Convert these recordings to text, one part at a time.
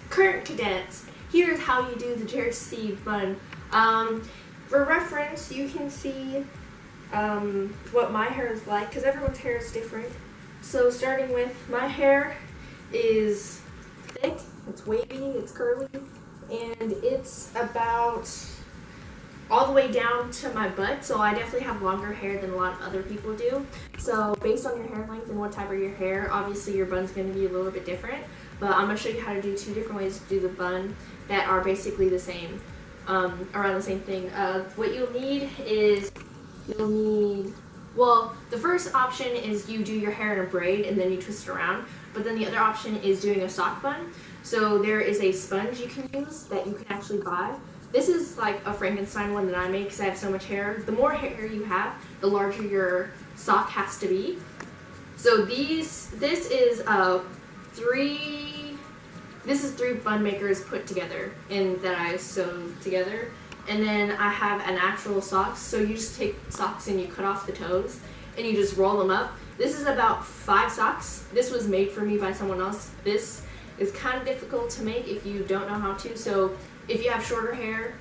current cadets, here's how you do the JROTC bun. For reference, you can see what my hair is like, because everyone's hair is different. So starting with, my hair is thick, it's wavy, it's curly, and it's about all the way down to my butt, so I definitely have longer hair than a lot of other people do. So based on your hair length and what type of your hair, obviously your bun's going to be a little bit different, but I'm going to show you how to do two different ways to do the bun that are basically the same, around the same thing. What you'll need is, well, the first option is you do your hair in a braid and then you twist it around, but then the other option is doing a sock bun. So there is a sponge you can use that you can actually buy. This is like a Frankenstein one that I make because I have so much hair. The more hair you have, the larger your sock has to be. So this is three bun makers put together and that I sewed together. And then I have an actual socks. So you just take socks and you cut off the toes and you just roll them up. This is about 5 socks. This was made for me by someone else. This is kind of difficult to make if you don't know how to. So if you have shorter hair,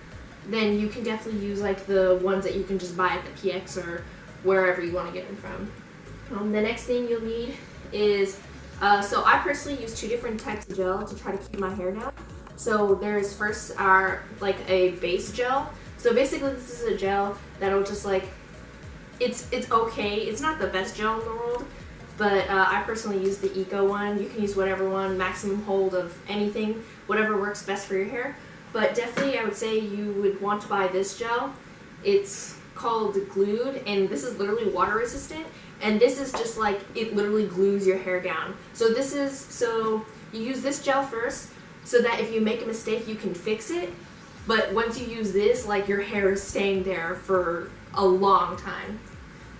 then you can definitely use like the ones that you can just buy at the PX or wherever you want to get them from. The next thing you'll need is, so I personally use 2 different types of gel to try to keep my hair down. So there's first like a base gel. So basically this is a gel that'll just like, it's okay. It's not the best gel in the world, but I personally use the Eco one. You can use whatever one, maximum hold of anything, whatever works best for your hair. But definitely I would say you would want to buy this gel. It's called Glued, and this is literally water resistant, and this is just like, it literally glues your hair down. So you use this gel first so that if you make a mistake you can fix it, but once you use this, like, your hair is staying there for a long time.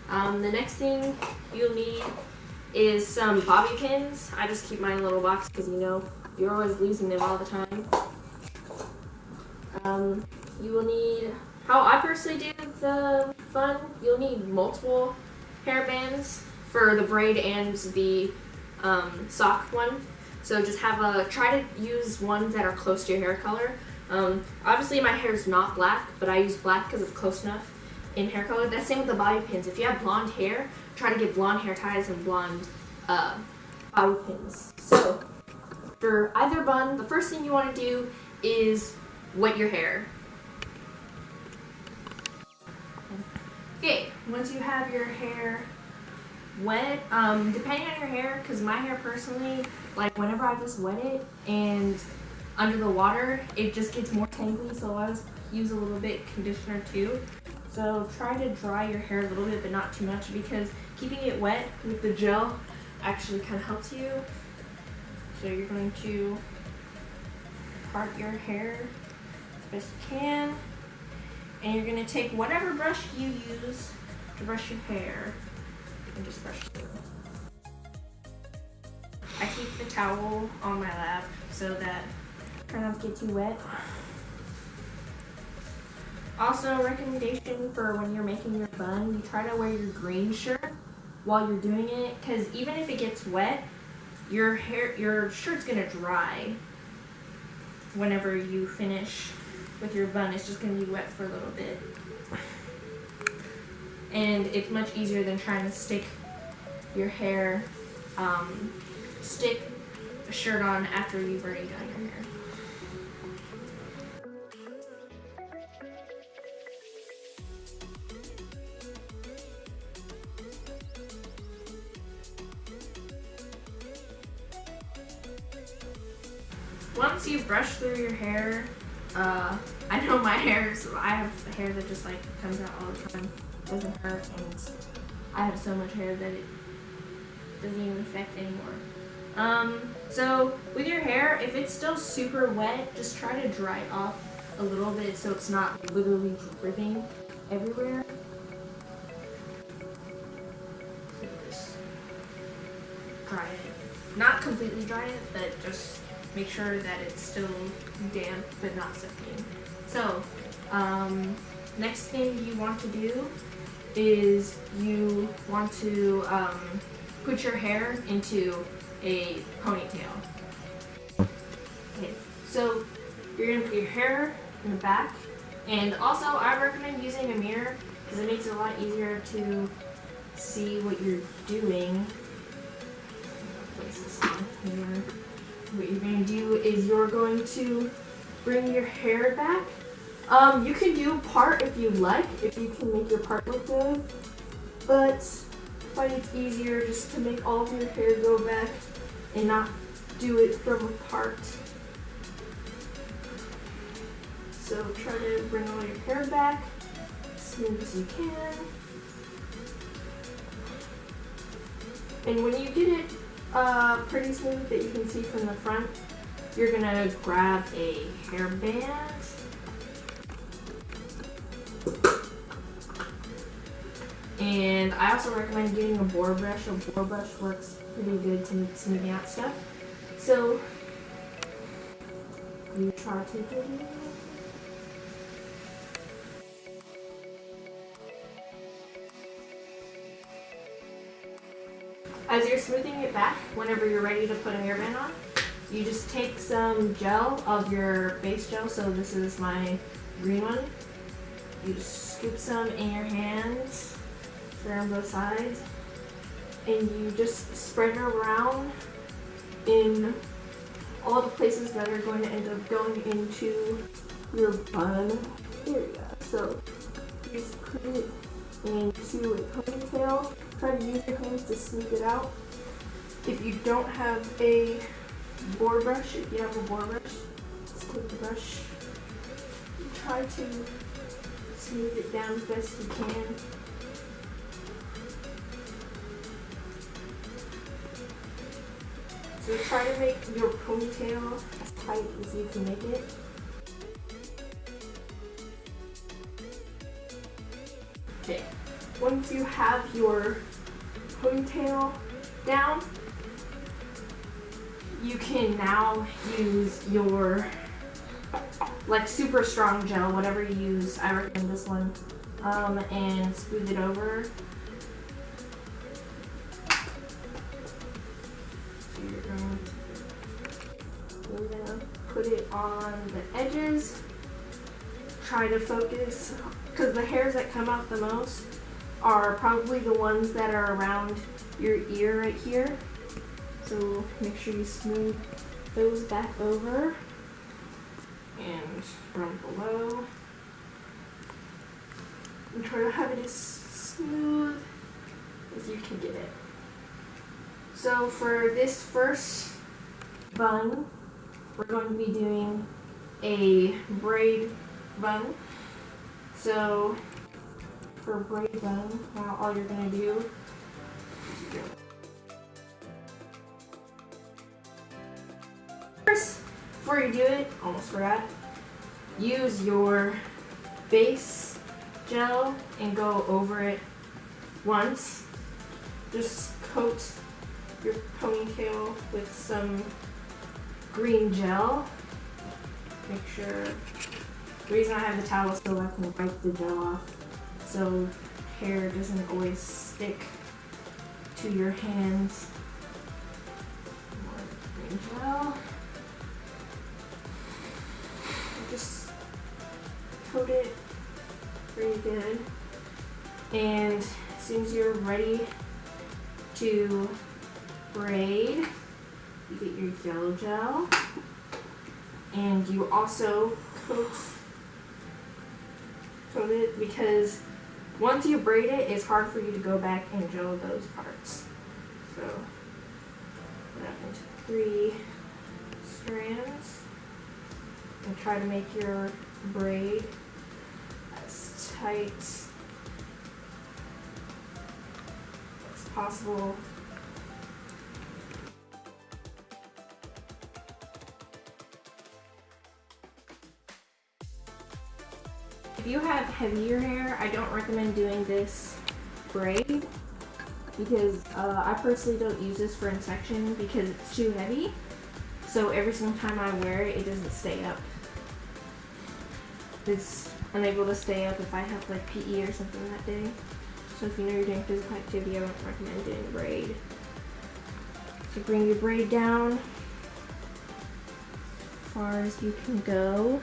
The next thing you'll need is some bobby pins. I just keep mine in a little box because, you know, you're always losing them all the time. You will need, how I personally do the bun, you'll need multiple hair bands for the braid and the sock one. So just try to use ones that are close to your hair color. Obviously my hair is not black, but I use black because it's close enough in hair color. That's same with the bobby pins. If you have blonde hair, try to get blonde hair ties and blonde bobby pins. So for either bun, the first thing you want to do is wet your hair. Okay, once you have your hair wet, depending on your hair, because my hair personally, like whenever I just wet it and under the water, it just gets more tangly, so I always use a little bit conditioner too. So try to dry your hair a little bit, but not too much, because keeping it wet with the gel actually kind of helps you. So you're going to part your hair as best you can, and you're going to take whatever brush you use to brush your hair and just brush through. I keep the towel on my lap so that I don't get too wet. Also, recommendation for when you're making your bun, you try to wear your green shirt while you're doing it, because even if it gets wet, your shirt's gonna dry whenever you finish with your bun. It's just gonna be wet for a little bit, and it's much easier than trying to stick your hair, stick a shirt on after you've already done your hair. Once you brush through your hair, I know I have hair that just like comes out all the time, doesn't hurt, and I have so much hair that it doesn't even affect anymore. So with your hair, if it's still super wet, just try to dry it off a little bit so it's not literally dripping everywhere. Just dry it. Not completely dry it, but just make sure that it's still damp but not soaking. So, next thing you want to do is you want to put your hair into a ponytail. So you're gonna put your hair in the back, and also I recommend using a mirror because it makes it a lot easier to see what you're doing. Place this on here. What you're going to do is you're going to bring your hair back. You can do part if you like, if you can make your part look good, but I find it's easier just to make all of your hair go back and not do it from a part. So try to bring all your hair back as smooth as you can. And when you get it pretty smooth that you can see from the front, you're gonna grab a hairband. And I also recommend getting a boar brush. A boar brush works pretty good to smoothing out stuff. So you try to take it. As you're smoothing it back, whenever you're ready to put a hairband on, you just take some gel of your base gel. So this is my green one. You just scoop some in your hands, spread on both sides, and you just spread it around in all the places that are going to end up going into your bun area. So you just put it into a ponytail. Try to use your hands to smooth it out. If you don't have a boar brush, if you have a boar brush, just take the brush and try to smooth it down as best you can. So try to make your ponytail as tight as you can make it. Okay, once you have your ponytail down, you can now use your like super strong gel, whatever you use. I recommend this one, and smooth it over. So you're gonna put it on the edges. Try to focus, because the hairs that come out the most are probably the ones that are around your ear right here. So make sure you smooth those back over and from below. And try to have it as smooth as you can get it. So for this first bun, we're going to be doing a braid bun. So for a braid bun, now all you're going to do, first, before you do it, almost forgot, use your base gel and go over it once. Just coat your ponytail with some green gel. Make sure, the reason I have the towel is so I can wipe the gel off, so hair doesn't always stick to your hands. More green gel. Just coat it pretty good. And as soon as you're ready to braid, you get your yellow gel. And you also coat it, because once you braid it, it's hard for you to go back and gel those parts. So put that into 3 strands and try to make your braid as tight as possible. If you have heavier hair, I don't recommend doing this braid, because I personally don't use this for insection because it's too heavy. So every single time I wear it, it doesn't stay up. It's unable to stay up if I have like PE or something that day. So if you know you're doing physical activity, I don't recommend doing a braid. So bring your braid down far as you can go.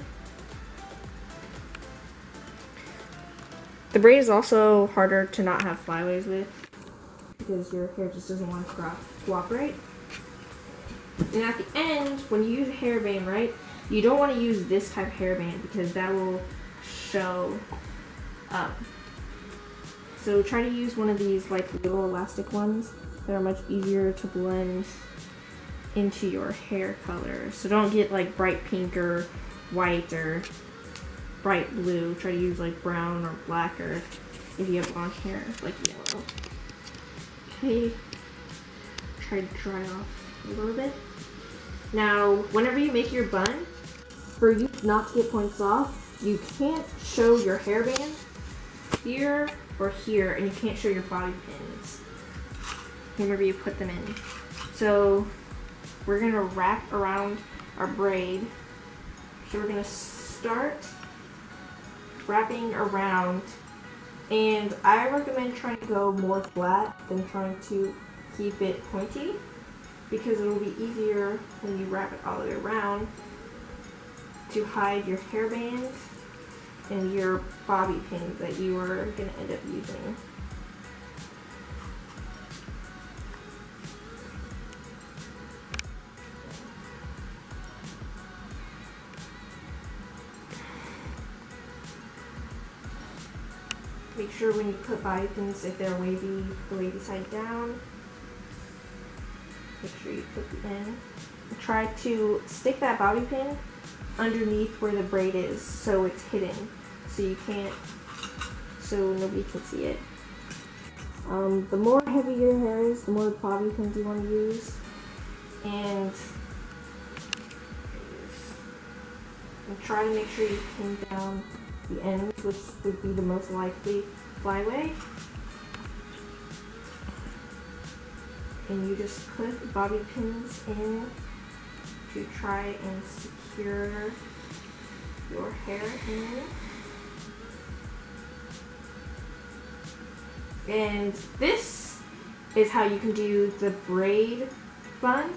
The braid is also harder to not have flyaways with because your hair just doesn't want to cooperate. And at the end, when you use a hairband, right, you don't want to use this type of hairband because that will show up. So try to use one of these like little elastic ones that are much easier to blend into your hair color. So don't get like bright pink or white or bright blue. Try to use like brown or black, or if you have blonde hair, like yellow. Okay, try to dry off a little bit. Now, whenever you make your bun, for you not to get points off, you can't show your hairband here or here, and you can't show your bobby pins whenever you put them in. So we're gonna wrap around our braid. So we're gonna start wrapping around, and I recommend trying to go more flat than trying to keep it pointy, because it will be easier when you wrap it all the way around to hide your hairband and your bobby pins that you are going to end up using. Make sure when you put bobby pins, if they're wavy, the wavy side down. Make sure you put them in. Try to stick that bobby pin underneath where the braid is, so it's hidden, so nobody can see it. The more heavy your hair is, the more bobby pins you want to use, and try to make sure you pin down the ends, which would be the most likely flyaway. And you just put bobby pins in to try and secure your hair in. And this is how you can do the braid bun.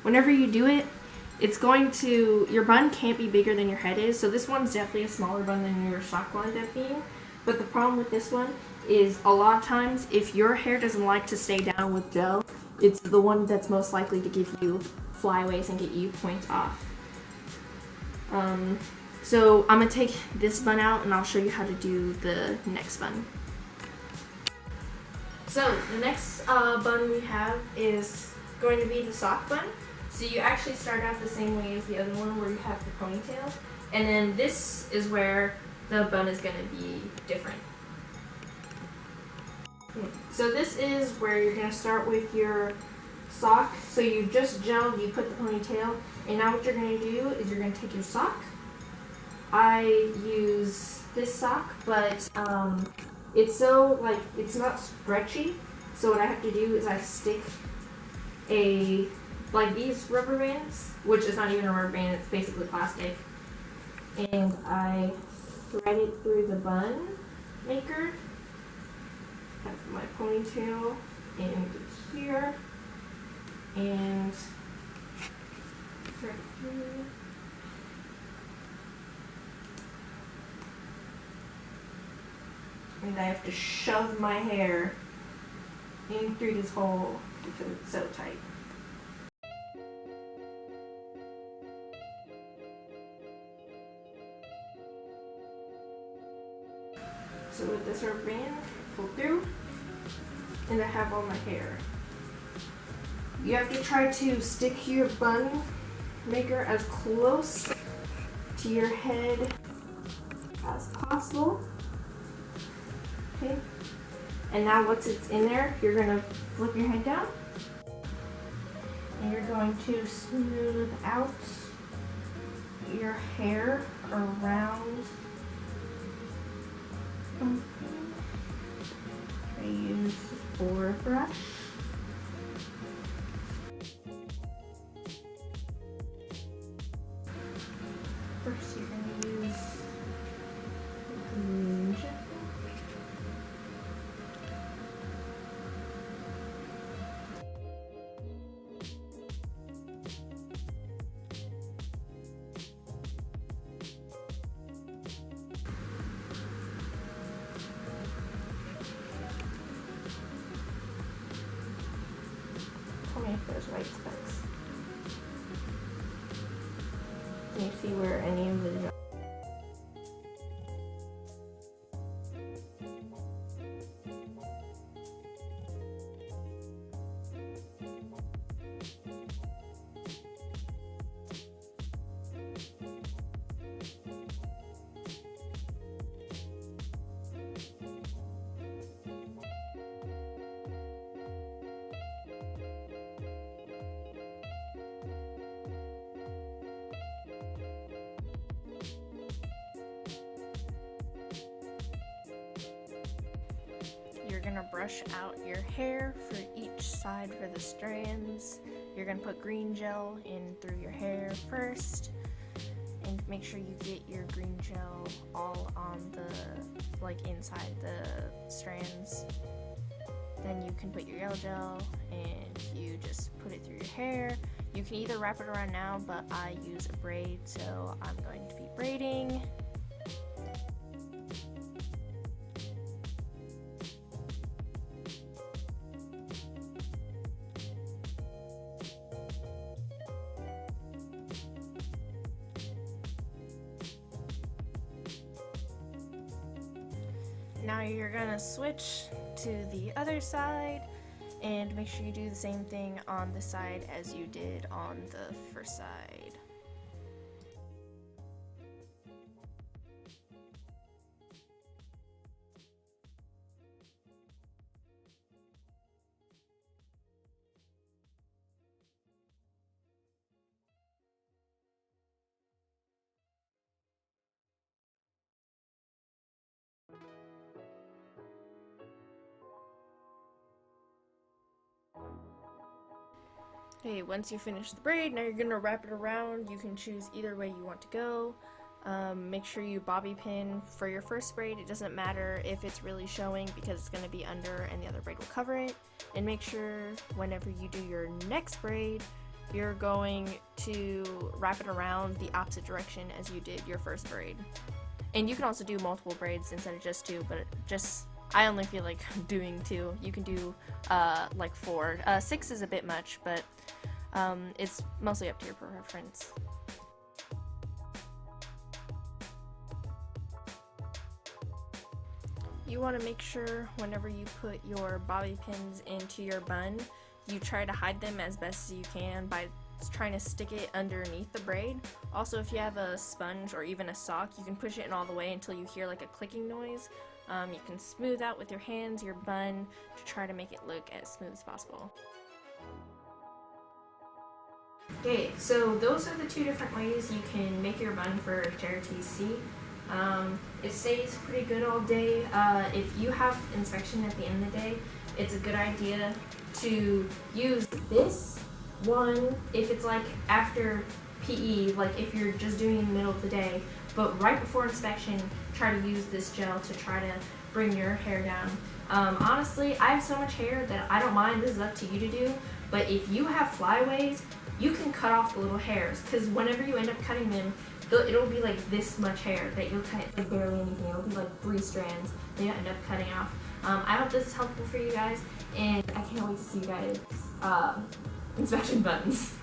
Whenever you do it, your bun can't be bigger than your head is. So this one's definitely a smaller bun than your sock will end up being. But the problem with this one is a lot of times if your hair doesn't like to stay down with gel, it's the one that's most likely to give you flyaways and get you points off. So I'm going to take this bun out and I'll show you how to do the next bun. So the next bun we have is going to be the sock bun. So you actually start out the same way as the other one where you have the ponytail. And then this is where the bun is going to be different. So this is where you're going to start with your sock. So you just gelled, you put the ponytail, and now what you're going to do is you're going to take your sock. I use this sock, but it's not stretchy. So what I have to do is I stick like these rubber bands, which is not even a rubber band, it's basically plastic, and I thread it through the bun maker. Have my ponytail in here, and thread it through. And I have to shove my hair in through this hole because it's so tight. So with this rubber band, pull through, and I have all my hair. You have to try to stick your bun maker as close to your head as possible. Okay, and now once it's in there, you're going to flip your head down, and you're going to smooth out your hair around. I use a board brush. First, you're going to use green. Can you see where any of the You're gonna brush out your hair for each side for the strands. You're gonna put green gel in through your hair first, and make sure you get your green gel all on the, like, inside the strands. Then you can put your yellow gel and you just put it through your hair. You can either wrap it around now, but I use a braid, so I'm going to be braiding. Now you're gonna switch to the other side and make sure you do the same thing on the side as you did on the first side. Okay, once you finish the braid, now you're going to wrap it around. You can choose either way you want to go. Make sure you bobby pin for your first braid. It doesn't matter if it's really showing because it's going to be under and the other braid will cover it. And make sure whenever you do your next braid, you're going to wrap it around the opposite direction as you did your first braid. And you can also do multiple braids instead of just two, but I only feel like doing two. You can do like 4. 6 is a bit much, but it's mostly up to your preference. You want to make sure whenever you put your bobby pins into your bun, you try to hide them as best as you can by trying to stick it underneath the braid. Also, if you have a sponge or even a sock, you can push it in all the way until you hear like a clicking noise. You can smooth out with your hands your bun to try to make it look as smooth as possible. Okay, so those are the 2 different ways you can make your bun for JROTC. It stays pretty good all day. If you have inspection at the end of the day, it's a good idea to use this one if it's like after PE, like if you're just doing it in the middle of the day, but right before inspection, try to use this gel to try to bring your hair down. Honestly, I have so much hair that I don't mind. This is up to you to do, but if you have flyaways, you can cut off the little hairs, because whenever you end up cutting them, it'll be like this much hair that you'll cut, like barely anything. It'll be like 3 strands that you end up cutting off. I hope this is helpful for you guys, and I can't wait to see you guys inspection buttons.